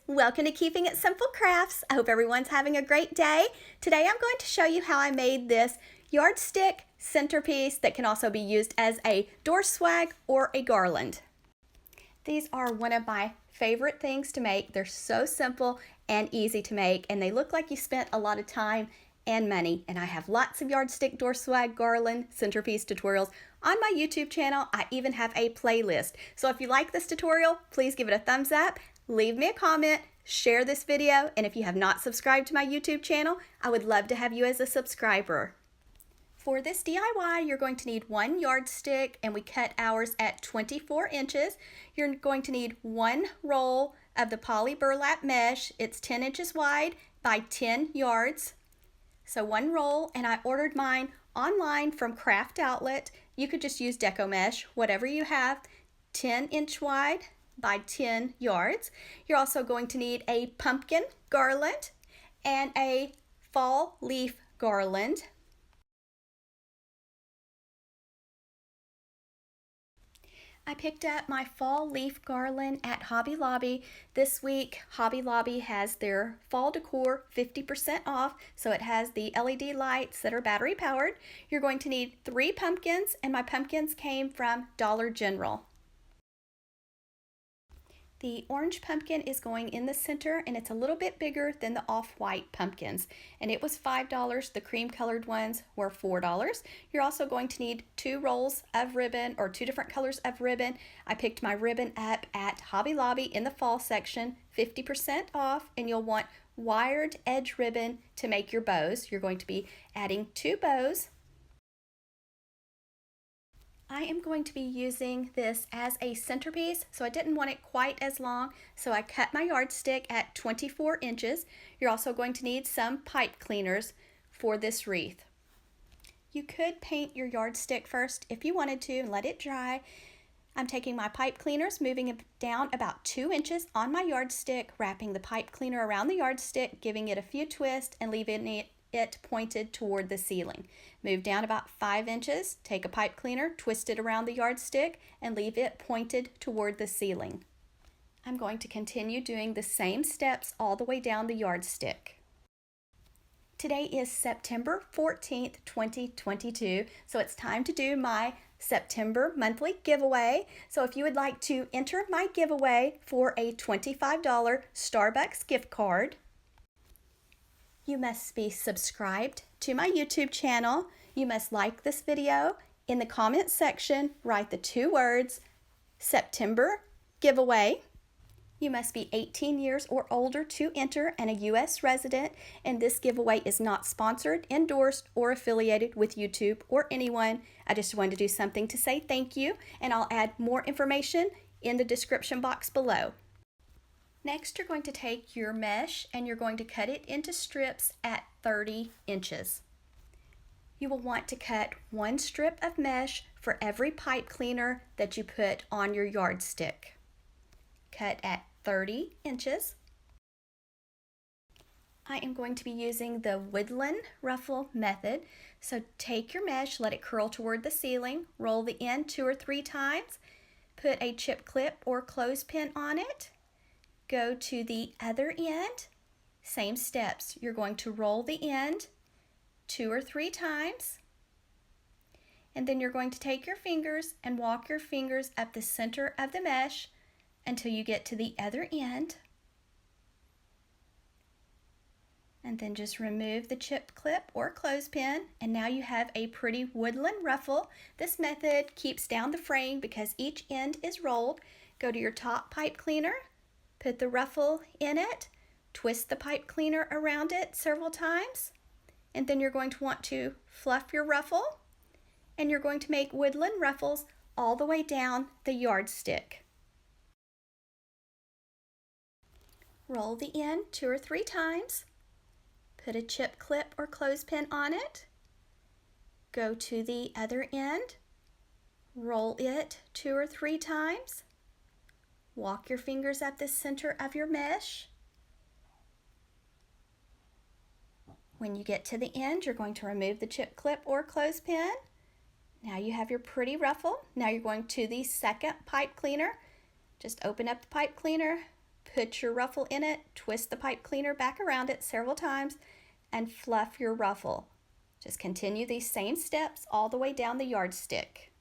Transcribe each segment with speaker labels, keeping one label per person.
Speaker 1: Welcome to Keeping It Simple Crafts. I hope everyone's having a great day. Today I'm going to show you how I made this yardstick centerpiece that can also be used as a door swag or a garland. These are one of my favorite things to make. They're so simple and easy to make, and they look like you spent a lot of time and money. And I have lots of yardstick, door swag, garland, centerpiece tutorials on my YouTube channel. I even have a playlist. So if you like this tutorial, please give it a thumbs up. Leave me a comment, share this video, and if you have not subscribed to my YouTube channel, I would love to have you as a subscriber. For this DIY, you're going to need one yardstick, and we cut ours at 24 inches. You're going to need one roll of the poly burlap mesh. It's 10 inches wide by 10 yards. So one roll, and I ordered mine online from Craft Outlet. You could just use Deco mesh, whatever you have, 10-inch wide by 10 yards. You're also going to need a pumpkin garland and a fall leaf garland. I picked up my fall leaf garland at Hobby Lobby. This week, Hobby Lobby has their fall decor 50% off, so it has the LED lights that are battery powered. You're going to need 3 pumpkins, and my pumpkins came from Dollar General. The orange pumpkin is going in the center, and it's a little bit bigger than the off-white pumpkins, and it was $5. The cream colored ones were $4. You're also going to need 2 rolls of ribbon, or 2 different colors of ribbon. I picked my ribbon up at Hobby Lobby in the fall section, 50% off, and you'll want wired edge ribbon to make your bows. You're going to be adding 2 bows. I am going to be using this as a centerpiece, so I didn't want it quite as long, so I cut my yardstick at 24 inches. You're also going to need some pipe cleaners for this wreath. You could paint your yardstick first if you wanted to and let it dry. I'm taking my pipe cleaners, moving it down about 2 inches on my yardstick, wrapping the pipe cleaner around the yardstick, giving it a few twists, and leaving it pointed toward the ceiling. Move down about 5 inches, take a pipe cleaner, twist it around the yardstick, and leave it pointed toward the ceiling. I'm going to continue doing the same steps all the way down the yardstick. Today is September 14th, 2022, so it's time to do my September monthly giveaway. So if you would like to enter my giveaway for a $25 Starbucks gift card, you must be subscribed to my YouTube channel. You must like this video. In the comment section, write the 2 words, September giveaway. You must be 18 years or older to enter and a U.S. resident, and this giveaway is not sponsored, endorsed, or affiliated with YouTube or anyone. I just wanted to do something to say thank you, and I'll add more information in the description box below. Next, you're going to take your mesh and you're going to cut it into strips at 30 inches. You will want to cut 1 strip of mesh for every pipe cleaner that you put on your yardstick. Cut at 30 inches. I am going to be using the Woodland Ruffle method. So take your mesh, let it curl toward the ceiling, roll the end 2 or 3 times, put a chip clip or clothespin on it. Go to the other end, same steps. You're going to roll the end 2 or 3 times, and then you're going to take your fingers and walk your fingers up the center of the mesh until you get to the other end, and then just remove the chip clip or clothespin, and now you have a pretty woodland ruffle. This method keeps down the fraying because each end is rolled. Go to your top pipe cleaner, put the ruffle in it, twist the pipe cleaner around it several times, and then you're going to want to fluff your ruffle, and you're going to make woodland ruffles all the way down the yardstick. Roll the end 2 or 3 times, put a chip clip or clothespin on it, go to the other end, roll it 2 or 3 times, walk your fingers up the center of your mesh. When you get to the end, you're going to remove the chip clip or clothespin. Now you have your pretty ruffle. Now you're going to the second pipe cleaner. Just open up the pipe cleaner, put your ruffle in it, twist the pipe cleaner back around it several times, and fluff your ruffle. Just continue these same steps all the way down the yardstick.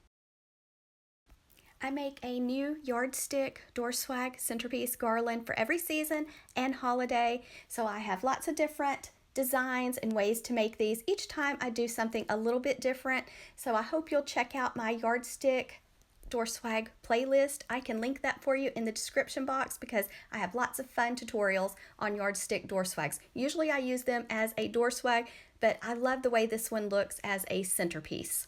Speaker 1: I make a new yardstick door swag centerpiece garland for every season and holiday, so I have lots of different designs and ways to make these. Each time I do something a little bit different, so I hope you'll check out my yardstick door swag playlist. I can link that for you in the description box because I have lots of fun tutorials on yardstick door swags. Usually I use them as a door swag, but I love the way this one looks as a centerpiece.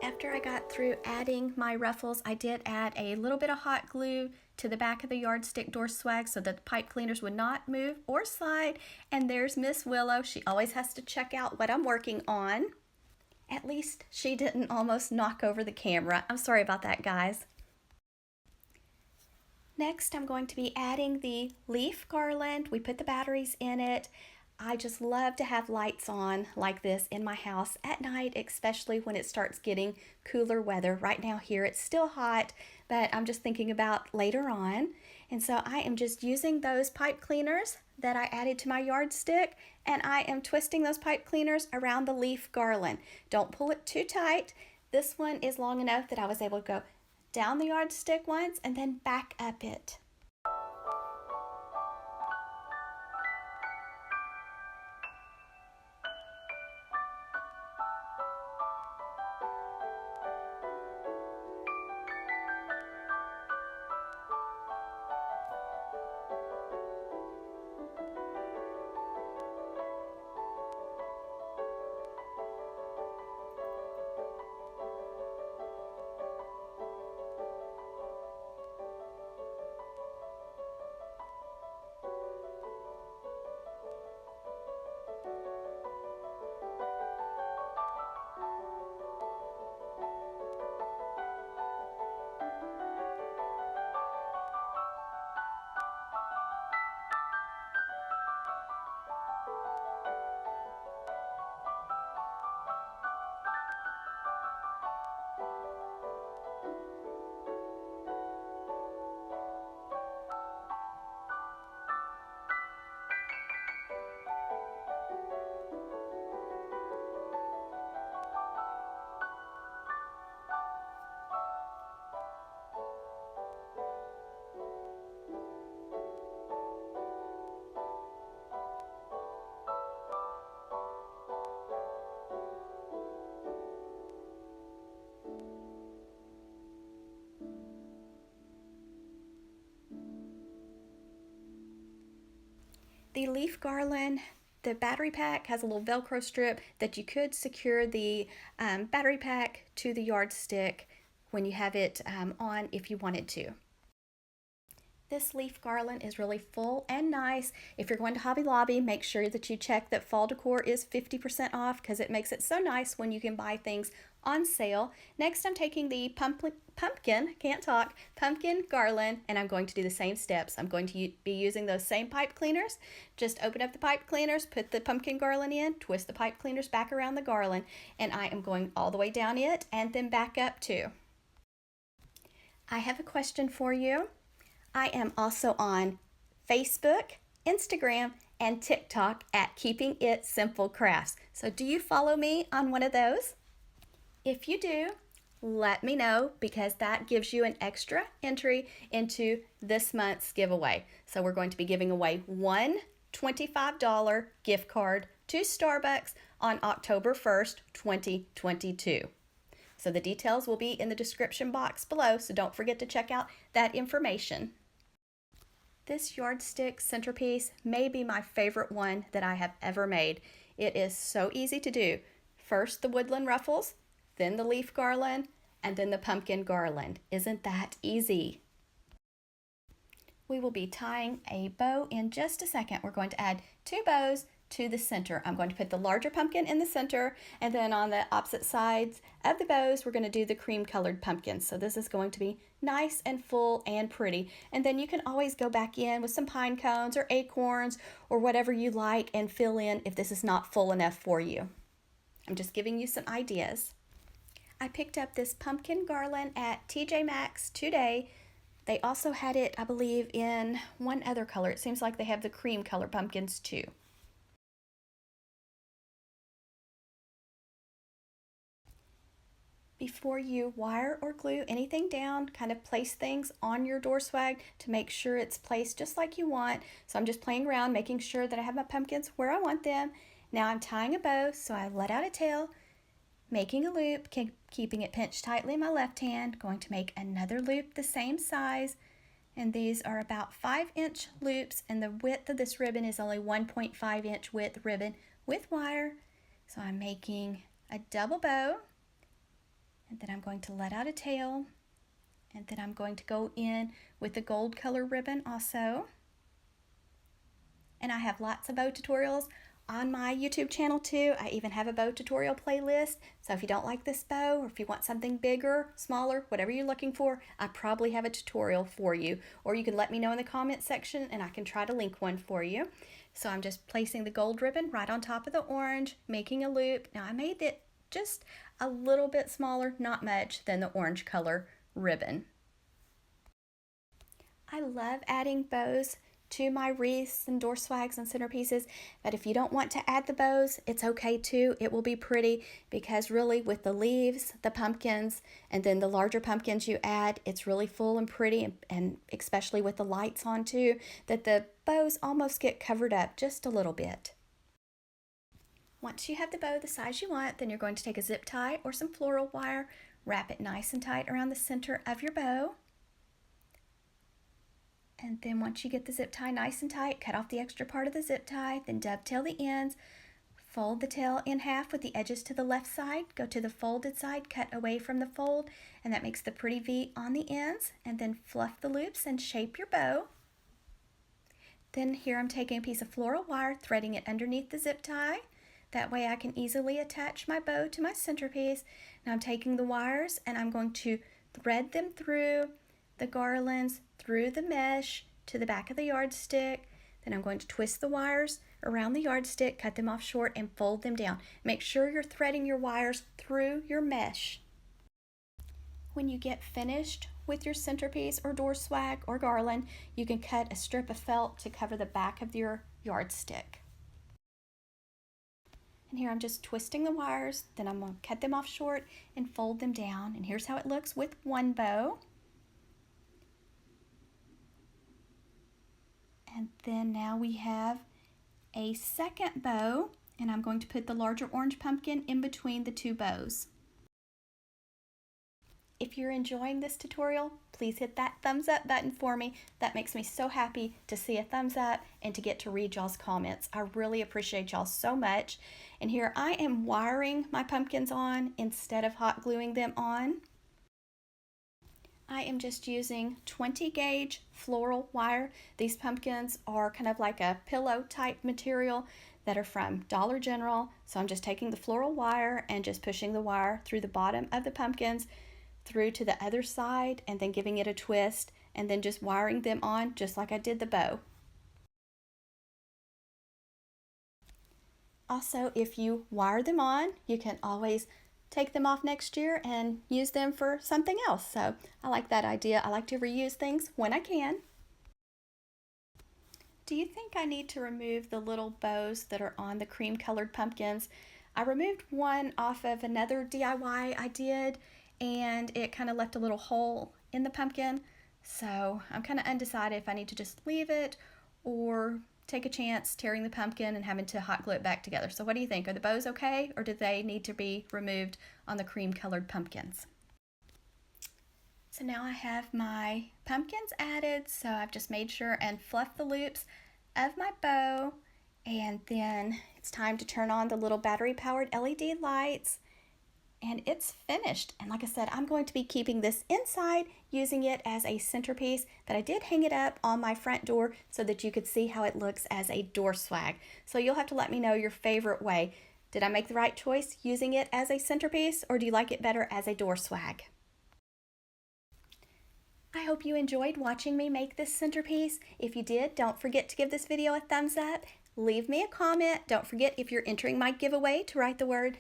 Speaker 1: After I got through adding my ruffles, I did add a little bit of hot glue to the back of the yardstick door swag so that the pipe cleaners would not move or slide. And there's Miss Willow. She always has to check out what I'm working on. At least she didn't almost knock over the camera. I'm sorry about that, guys. Next, I'm going to be adding the leaf garland. We put the batteries in it. I just love to have lights on like this in my house at night, especially when it starts getting cooler weather. Right now here it's still hot, but I'm just thinking about later on. And so I am just using those pipe cleaners that I added to my yardstick, and I am twisting those pipe cleaners around the leaf garland. Don't pull it too tight. This one is long enough that I was able to go down the yardstick once and then back up it. The leaf garland, the battery pack has a little Velcro strip that you could secure the battery pack to the yardstick when you have it on if you wanted to. This leaf garland is really full and nice. If you're going to Hobby Lobby, make sure that you check that fall decor is 50% off because it makes it so nice when you can buy things on sale. Next, I'm taking the pumpkin garland, and I'm going to do the same steps. I'm going to be using those same pipe cleaners. Just open up the pipe cleaners, put the pumpkin garland in, twist the pipe cleaners back around the garland, and I am going all the way down it and then back up too. I have a question for you. I am also on Facebook, Instagram, and TikTok at Keeping It Simple Crafts. So do you follow me on one of those? If you do, let me know because that gives you an extra entry into this month's giveaway. So we're going to be giving away one $25 gift card to Starbucks on October 1st, 2022. So the details will be in the description box below, so don't forget to check out that information. This yardstick centerpiece may be my favorite one that I have ever made. It is so easy to do. First the woodland ruffles, then the leaf garland, and then the pumpkin garland. Isn't that easy? We will be tying a bow in just a second. We're going to add 2 bows to the center. I'm going to put the larger pumpkin in the center, and then on the opposite sides of the bows we're going to do the cream colored pumpkins. So this is going to be nice and full and pretty, and then you can always go back in with some pine cones or acorns or whatever you like and fill in if this is not full enough for you. I'm just giving you some ideas. I picked up this pumpkin garland at TJ Maxx today. They also had it, I believe, in one other color. It seems like they have the cream color pumpkins too. Before you wire or glue anything down, kind of place things on your door swag to make sure it's placed just like you want. So I'm just playing around, making sure that I have my pumpkins where I want them. Now I'm tying a bow, so I let out a tail, making a loop, keeping it pinched tightly in my left hand, going to make another loop the same size, and these are about 5-inch loops, and the width of this ribbon is only 1.5-inch width ribbon with wire. So I'm making a double bow, and then I'm going to let out a tail, and then I'm going to go in with the gold color ribbon also. And I have lots of bow tutorials on my YouTube channel too. I even have a bow tutorial playlist, so if you don't like this bow or if you want something bigger, smaller, whatever you're looking for, I probably have a tutorial for you, or you can let me know in the comment section and I can try to link one for you. So I'm just placing the gold ribbon right on top of the orange, making a loop. Now I made it just a little bit smaller, not much, than the orange color ribbon. I love adding bows to my wreaths and door swags and centerpieces, but if you don't want to add the bows, it's okay too. It will be pretty because really with the leaves, the pumpkins, and then the larger pumpkins you add, it's really full and pretty, and especially with the lights on too, that the bows almost get covered up just a little bit. Once you have the bow the size you want, then you're going to take a zip tie or some floral wire, wrap it nice and tight around the center of your bow. And then once you get the zip tie nice and tight, cut off the extra part of the zip tie, then dovetail the ends, fold the tail in half with the edges to the left side, go to the folded side, cut away from the fold, and that makes the pretty V on the ends, and then fluff the loops and shape your bow. Then here I'm taking a piece of floral wire, threading it underneath the zip tie. That way I can easily attach my bow to my centerpiece. Now I'm taking the wires and I'm going to thread them through the garlands, through the mesh to the back of the yardstick. Then I'm going to twist the wires around the yardstick, cut them off short, and fold them down. Make sure you're threading your wires through your mesh. When you get finished with your centerpiece or door swag or garland, you can cut a strip of felt to cover the back of your yardstick. And here I'm just twisting the wires, then I'm going to cut them off short and fold them down. And here's how it looks with one bow. And then now we have a second bow, and I'm going to put the larger orange pumpkin in between the two bows. If you're enjoying this tutorial, please hit that thumbs up button for me. That makes me so happy to see a thumbs up and to get to read y'all's comments. I really appreciate y'all so much. And here I am wiring my pumpkins on instead of hot gluing them on. I am just using 20 gauge floral wire. These pumpkins are kind of like a pillow type material that are from Dollar General. So I'm just taking the floral wire and just pushing the wire through the bottom of the pumpkins through to the other side and then giving it a twist and then just wiring them on just like I did the bow. Also, if you wire them on, you can always take them off next year and use them for something else. So I like that idea. I like to reuse things when I can. Do you think I need to remove the little bows that are on the cream colored pumpkins? I removed one off of another DIY I did, and it kind of left a little hole in the pumpkin. So I'm kind of undecided if I need to just leave it or take a chance tearing the pumpkin and having to hot glue it back together. So what do you think? Are the bows okay, or do they need to be removed on the cream colored pumpkins? So now I have my pumpkins added, so I've just made sure and fluffed the loops of my bow, and then it's time to turn on the little battery powered LED lights, and it's finished. And like I said, I'm going to be keeping this inside, using it as a centerpiece, but I did hang it up on my front door so that you could see how it looks as a door swag. So you'll have to let me know your favorite way. Did I make the right choice using it as a centerpiece, or do you like it better as a door swag? I hope you enjoyed watching me make this centerpiece. If you did, don't forget to give this video a thumbs up. Leave me a comment. Don't forget, if you're entering my giveaway, to write the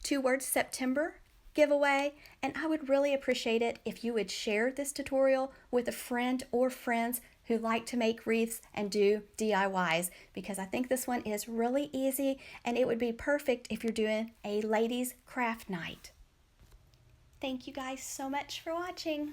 Speaker 1: two words September giveaway. And I would really appreciate it if you would share this tutorial with a friend or friends who like to make wreaths and do DIYs, because I think this one is really easy and it would be perfect if you're doing a ladies craft night. Thank you guys so much for watching.